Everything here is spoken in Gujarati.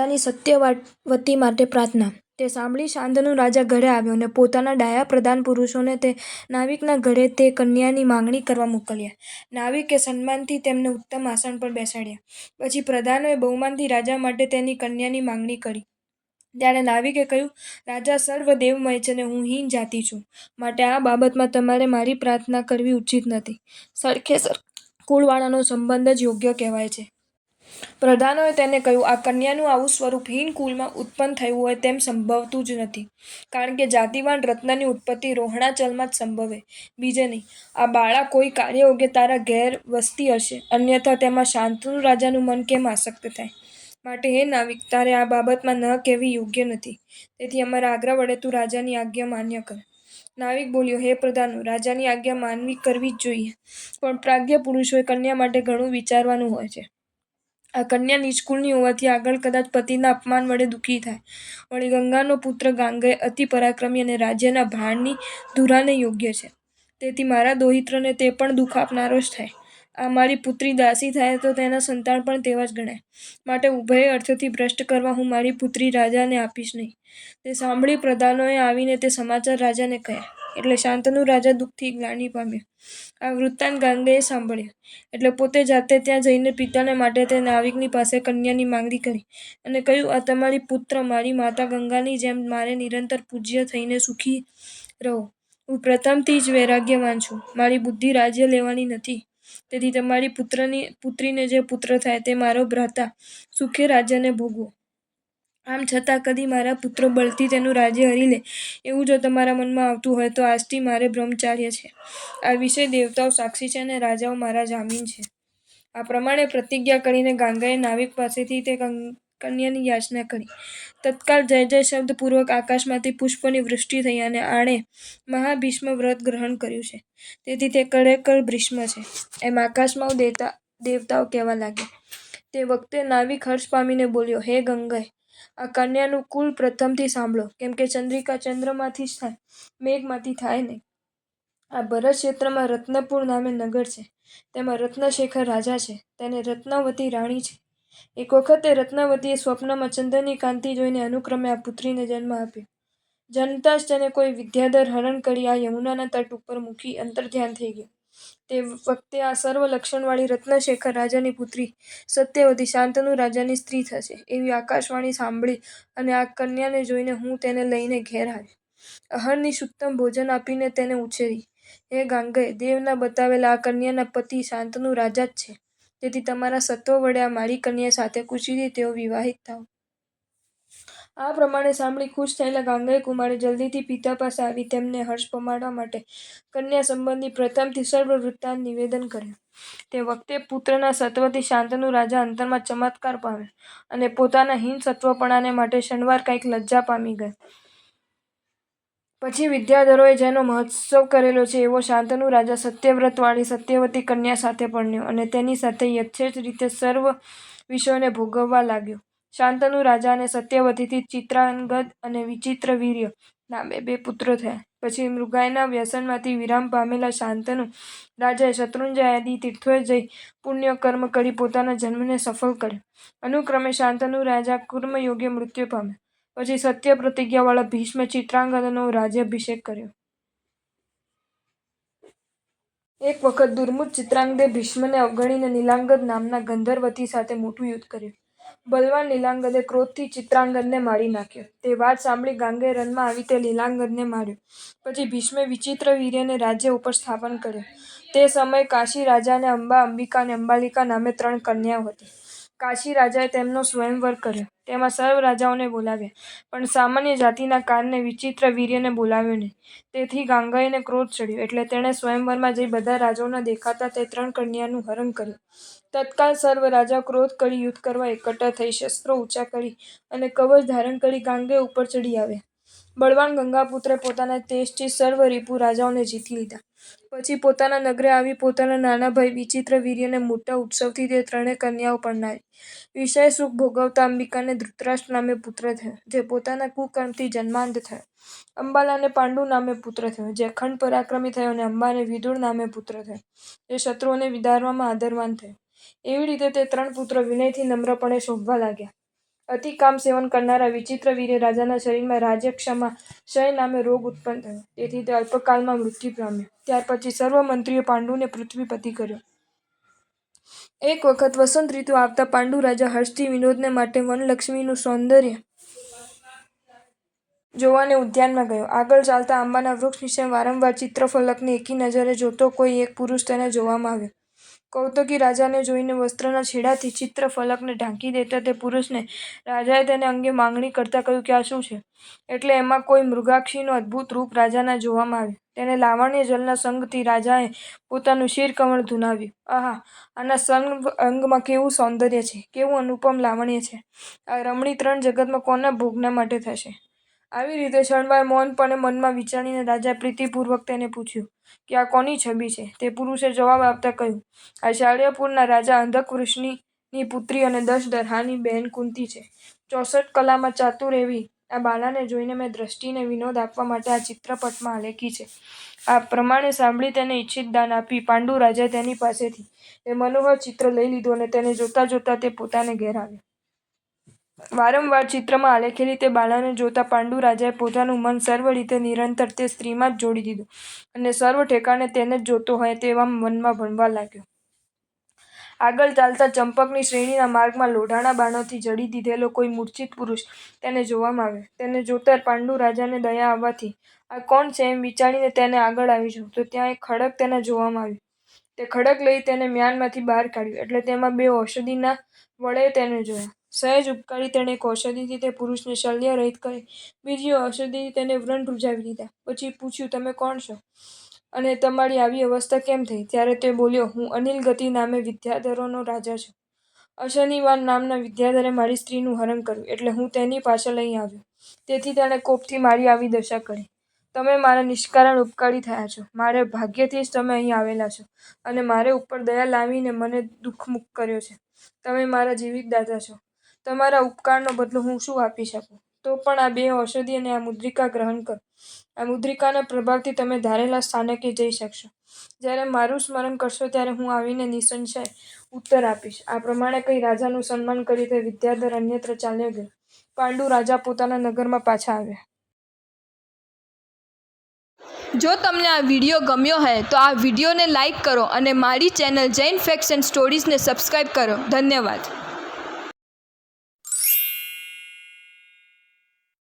રાજાની સત્યવતી માટે પ્રાર્થના. તે સાંભળી શાંતનુ રાજા ઘરે આવ્યો અને પોતાના ડાયા પ્રધાન પુરુષોને તે નાવિકના ઘરે તે કન્યાની માંગણી કરવા મોકલ્યા. નાવિકે સન્માનથી તેમને ઉત્તમ આસન પર બેસાડ્યા. પછી પ્રધાનોએ બહુમાનથી રાજા માટે તેની કન્યાની માંગણી કરી. ત્યારે નાવિકે કહ્યું, રાજા સર્વદેવમય છે અને હું હીન જાતિ છું, માટે આ બાબતમાં તમારે મારી પ્રાર્થના કરવી ઉચિત નથી. સરખે કુળવાળાનો સંબંધ જ યોગ્ય કહેવાય છે. પ્રધાનોએ તેને કહ્યું, આ કન્યાનું આવું સ્વરૂપ હીન કુળમાં ઉત્પન્ન થયું હોય તેમ સંભવતું જ નથી, કારણ કે જાતિવાન રત્નની ઉત્પત્તિ રોહણાચલમાં જ સંભવે, બીજે નહીં. આ બાળા કોઈ કાર્યયોગ્ય તારા ઘેર વસતી હશે, અન્યથા તેમાં શાંતનુ રાજાનું મન કેમ આસક્ત થાય? માટે હે નાવિક, તારે આ બાબતમાં ન કહેવી યોગ્ય નથી. તેથી અમારા આગ્રહ વડે તું રાજાની આજ્ઞા માન્ય કર. નાવિક બોલ્યો, હે પ્રધાનો, રાજાની આજ્ઞા માનવી કરવી જ જોઈએ, પણ પ્રાજ્ઞ પુરુષોએ કન્યા માટે ઘણું વિચારવાનું હોય છે. આ કન્યા નીચકુળની હોવાથી આગળ કદાચ પતિના અપમાન વડે દુઃખી થાય. વળી ગંગાનો પુત્ર ગાંગેય અતિ પરાક્રમી અને રાજ્યના ભારની ધુરાને યોગ્ય છે. તેથી મારા દૌહિત્રને તે પણ દુઃખ આપનારો જ થાય. આ મારી પુત્રી દાસી થાય તો તેના સંતાન પણ તેવા જ ગણાય. માટે ઉભયે અર્થથી ભ્રષ્ટ કરવા હું મારી પુત્રી રાજાને આપીશ નહીં. તે સાંભળી પ્રધાનોએ આવીને તે સમાચાર રાજાને કહ્યા. એટલે શાંતનુ રાજા દુઃખથી ગ્લાનિ પામ્યો. આ વૃત્તાંત ગાંગેયે સાંભળ્યો. એટલે પોતે જાતે ત્યાં જઈને પિતાને માટે તે નાવિકની પાસે કન્યાની માંગણી કરી અને કહ્યું, આ તમારી પુત્ર મારી માતા ગંગાની જેમ મારે નિરંતર પૂજ્ય થઈને સુખી રહો. હું પ્રથમથી જ વૈરાગ્યવાન છું. મારી બુદ્ધિ રાજ્ય લેવાની નથી. તેથી તમારી પુત્રીને જે પુત્ર થાય તે મારો ભ્રાતા સુખે રાજ્યને ભોગવો. આમ છતાં કદી મારા પુત્ર બળથી તેનું રાજ્ય હરી લે એવું જો તમારા મનમાં આવતું હોય તો આજથી મારે બ્રહ્મચાર્ય છે. આ વિષય દેવતાઓ સાક્ષી છે અને રાજાઓ મારા જામીન છે. આ પ્રમાણે પ્રતિજ્ઞા કરીને ગાંગેયે નાવિક પાસેથી તે કન્યાની યાચના કરી. તત્કાળ જય જય શબ્દ પૂર્વક આકાશમાંથી પુષ્પોની વૃષ્ટિ થઈ અને આણે મહાભીષ્મ વ્રત ગ્રહણ કર્યું છે. તેથી તે ખરેખર ભીષ્મ છે, એમ આકાશમાં દેવતાઓ કહેવા લાગ્યા. તે વખતે નાવિક હર્ષ પામીને બોલ્યો, હે ગંગેય, આ કન્યાનું કુલ પ્રથમથી સાંભળો, કેમ કે ચંદ્રિકા ચંદ્રમાંથી જ થાય, મેઘમાંથી થાય નહીં. આ ભરત ક્ષેત્રમાં રત્નપુર નામે નગર છે. તેમાં રત્નશેખર રાજા છે. તેને રત્નાવતી રાણી છે. એક વખત તે રત્નાવતીએ સ્વપ્નમાં ચંદ્રની કાંતિ જોઈને અનુક્રમે આ પુત્રીને જન્મ આપ્યો. જન્મતાં જ તેને કોઈ વિદ્યાધર હરણ કરી આ યમુનાના તટ ઉપર મૂકી અંતર્ધ્યાન થઈ ગયો. તે વખતે આ સર્વ લક્ષણવાળી રત્નશેખર રાજાની પુત્રી સત્યવતી શાંતનુ રાજાની સ્ત્રી થશે એવી આકાશવાણી સાંભળી અને આ કન્યાને જોઈને હું તેને લઈને ઘેર આવ્યો. અહર્નિશ ઉત્તમ ભોજન આપીને તેને ઉછેરી. હે ગાંગેય, દેવના બતાવેલા આ કન્યાના પતિ શાંતનુ રાજા જ છે. તેથી તમારા સત્વ વડે આ મારી કન્યા સાથે ખુશીથી તેઓ વિવાહિત થાઓ. આ પ્રમાણે સાંભળી ખુશ થયેલા ગાંગેય કુમારે જલ્દીથી પિતા પાસે આવી તેમને હર્ષ પમાડવા માટે કન્યા સંબંધી પ્રથમથી સર્વ વૃત્તાંત નિવેદન કર્યું. તે વખતે પુત્રના સત્વથી શાંતનુ રાજા અંતરમાં ચમત્કાર પામ્યો અને પોતાના હીન સત્વપણાને માટે ક્ષણવાર કંઈક લજ્જા પામી ગયો. પછી વિદ્યાધરોએ જેનો મહોત્સવ કરેલો છે એવો શાંતનુ રાજા સત્યવ્રતવાળી સત્યવતી કન્યા સાથે પરણ્યો અને તેની સાથે યથેચ્છ રીતે સર્વ વિષયોને ભોગવવા લાગ્યો. શાંતનુ રાજા અને સત્યવતીથી ચિત્રાંગદ અને વિચિત્રવીર્ય નામે બે પુત્રો થયા. પછી મૃગાયના વ્યસનમાંથી વિરામ પામેલા શાંતનુ રાજાએ શત્રુંજય આદિ તીર્થોએ જઈ પુણ્યકર્મ કરી પોતાના જન્મને સફળ કર્યો. અનુક્રમે શાંતનુ રાજા કર્મયોગે મૃત્યુ પામ્યો. પછી સત્ય પ્રતિજ્ઞાવાળા ભીષ્મ ચિત્રાંગદનો રાજ્યાભિષેક કર્યો. એક વખત દુર્મુખ ચિત્રાંગદે ભીષ્મને અવગણીને નીલાંગદ નામના ગંધર્વથી સાથે મોટું યુદ્ધ કર્યું. બલવાન નીલાંગદે ક્રોધથી ચિત્રાંગદને મારી નાખ્યો. તે વાત સાંભળી ગાંગેય રણમાં આવી તે નીલાંગદને માર્યો. પછી ભીષ્મે વિચિત્રવીર્યને રાજ્ય ઉપર સ્થાપન કર્યો. તે સમયે કાશી રાજાને અંબા, અંબિકા અને અંબાલિકા નામે 3 કન્યાઓ હતી. કાશી રાજાએ તેમનો સ્વયંવર કર્યો. તેમાં સર્વ રાજાઓને બોલાવ્યા, પણ સામાન્ય જાતિના કારણે વિચિત્રવીર્યને બોલાવ્યો નહીં. તેથી ગાંગેયને ક્રોધ ચડ્યો. એટલે તેણે સ્વયંવરમાં જઈ બધા રાજાઓના દેખાતા તે 3 કન્યાનું હરણ કર્યું. તત્કાળ સર્વ રાજાઓ ક્રોધ કરી યુદ્ધ કરવા એકઠા થઈ શસ્ત્રો ઊંચા કરી અને કવચ ધારણ કરી ગાંગેય ઉપર ચડી આવ્યા. બળવાન ગંગાપુત્રે પોતાના તેજથી સર્વ રીપુ રાજાઓને જીતી લીધા. પછી પોતાના નગરે આવી પોતાના નાના ભાઈ વિચિત્રવીર્યને મોટા ઉત્સવથી તે 3 કન્યાઓ પરણાવી. વિષય સુખ ભોગવતા અંબિકાને ધૃતરાષ્ટ્ર નામે પુત્ર થયો, જે પોતાના કુકર્મથી જન્માંધ થયો. અંબાલાને પાંડુ નામે પુત્ર થયો, જે અખંડ પરાક્રમી થયો અને અંબાને વિદુર નામે પુત્ર થયો, જે શત્રુઓને વિદારવામાં આદરવાન થયો. એવી રીતે તે 3 પુત્રો વિનયથી નમ્રપણે શોભવા લાગ્યા. અતિ કામ સેવન કરનારા વિચિત્ર વીરે રાજાના શરીરમાં રાજ્યક્ષમા ક્ષય નામે રોગ ઉત્પન્ન થયો. તેથી તે અલ્પકાળમાં મૃત્યુ પામ્યો. ત્યાર પછી સર્વ મંત્રીઓ પાંડુને પૃથ્વીપતિ કર્યો. એક વખત વસંત ઋતુ આવતા પાંડુ રાજા હર્ષથી વિનોદને માટે વનલક્ષ્મીનું સૌંદર્ય જોવાને ઉદ્યાનમાં ગયો. આગળ ચાલતા આંબાના વૃક્ષ નીચે વારંવાર ચિત્રફલકને એકી નજરે જોતો કોઈ એક પુરુષ તેને જોવામાં આવ્યો. કૌતકી રાજાને જોઈને વસ્ત્રના છેડાથી ચિત્રફલકને ઢાંકી દેતા તે પુરુષને રાજાએ તેને અંગે માંગણી કરતા કહ્યું કે આ શું છે? એટલે એમાં કોઈ મૃગાક્ષીનું અદ્ભુત રૂપ રાજાને જોવામાં આવ્યું. તેને લાવણ્ય જલના સંગથી રાજાએ પોતાનું શિરકમળ ધુનાવ્યું. આહા! આના સર્વ અંગમાં કેવું સૌંદર્ય છે! કેવું અનુપમ લાવણ્ય છે! આ રમણી ત્રણ જગતમાં કોના ભોગના માટે થશે? આવી રીતે ક્ષણવાર મૌનપણે મનમાં વિચારીને રાજાએ પ્રીતિપૂર્વક તેને પૂછ્યું કે આ કોની છબી છે? તે પુરુષે જવાબ આપતા કહ્યું, આ શાળિયાપુરના રાજા અંધકવૃષ્ણિની પુત્રી અને દશરથાની બહેન કુંતી છે. 64 કલામાં ચાતુર એવી આ બાલાને જોઈને મેં દ્રષ્ટિને વિનોદ આપવા માટે આ ચિત્રપટમાં આલેખી છે. આ પ્રમાણે સાંભળી તેને ઇચ્છિત દાન આપી પાંડુ રાજાએ તેની પાસેથી તે મનોહર ચિત્ર લઈ લીધું અને તેને જોતા જોતા તે પોતાને ઘેર આવ્યો. વારંવાર ચિત્રમાં આલેખેલી તે બાલાને જોતા પાંડુ રાજાએ પોતાનું મન સર્વ રીતે નિરંતર તે સ્ત્રીમાં જ જોડી દીધું અને સર્વ ઠેકાણે તેને જ જોતો હોય તેવા મનમાં ભણવા લાગ્યો. આગળ ચાલતા ચંપકની શ્રેણીના માર્ગમાં લોઢાના બાણોથી જડી દીધેલો કોઈ મૂર્છિત પુરુષ તેને જોવામાં આવ્યો. તેને જોતાં પાંડુ રાજાને દયા આવવાથી આ કોણ છે એમ વિચારીને તેને આગળ આવી જવું તો ત્યાં એક ખડગ તેને જોવામાં આવ્યું. તે ખડગ લઈ તેને મ્યાનમાંથી બહાર કાઢ્યું એટલે તેમાં 2 ઔષધિના વળે તેને જોયા. સહેજ ઉબકારી તેણે એક ઔષધિથી તે પુરુષને શલ્ય રહિત કરી બીજી ઔષધિથી તેને વ્રણ રૂઝાવી દીધા. પછી પૂછ્યું, તમે કોણ છો અને તમારી આવી અવસ્થા કેમ થઈ? ત્યારે તે બોલ્યો, હું અનિલગતિ નામે વિદ્યાધરોનો રાજા છું. અશનિવાન નામના વિદ્યાધરે મારી સ્ત્રીનું હરણ કર્યું એટલે હું તેની પાછળ અહીં આવ્યો. તેથી તેણે કોપથી મારી આવી દશા કરી. તમે મારા નિષ્કારણ ઉપકારી થયા છો. મારે ભાગ્યથી જ તમે અહીં આવેલા છો અને મારે ઉપર દયા લાવીને મને દુઃખમુક્ત કર્યો છે. તમે મારા જીવિત દાતા છો. તમારા ઉપકારનો બદલો હું શું આપી શકું? તો પણ આ 2 ઔષધિ અને આ મુદ્રિકા ગ્રહણ કરો. આ મુદ્રિકાના પ્રભાવથી તમે ધારેલા સ્થાનકે જઈ શકશો. જ્યારે મારું સ્મરણ કરશો ત્યારે હું આવીને નિસંશય ઉત્તર આપીશ. આ પ્રમાણે કહી રાજાનું સન્માન કરી તે વિદ્યાધર અન્યત્ર ચાલ્યો ગયો. પાંડુ રાજા પોતાના નગરમાં પાછા આવ્યા. જો તમને આ વિડીયો ગમ્યો હોય તો આ વિડીયોને લાઈક કરો અને મારી ચેનલ જૈન ફેક્ટ્સ એન્ડ સ્ટોરીઝને સબસ્ક્રાઈબ કરો. ધન્યવાદ.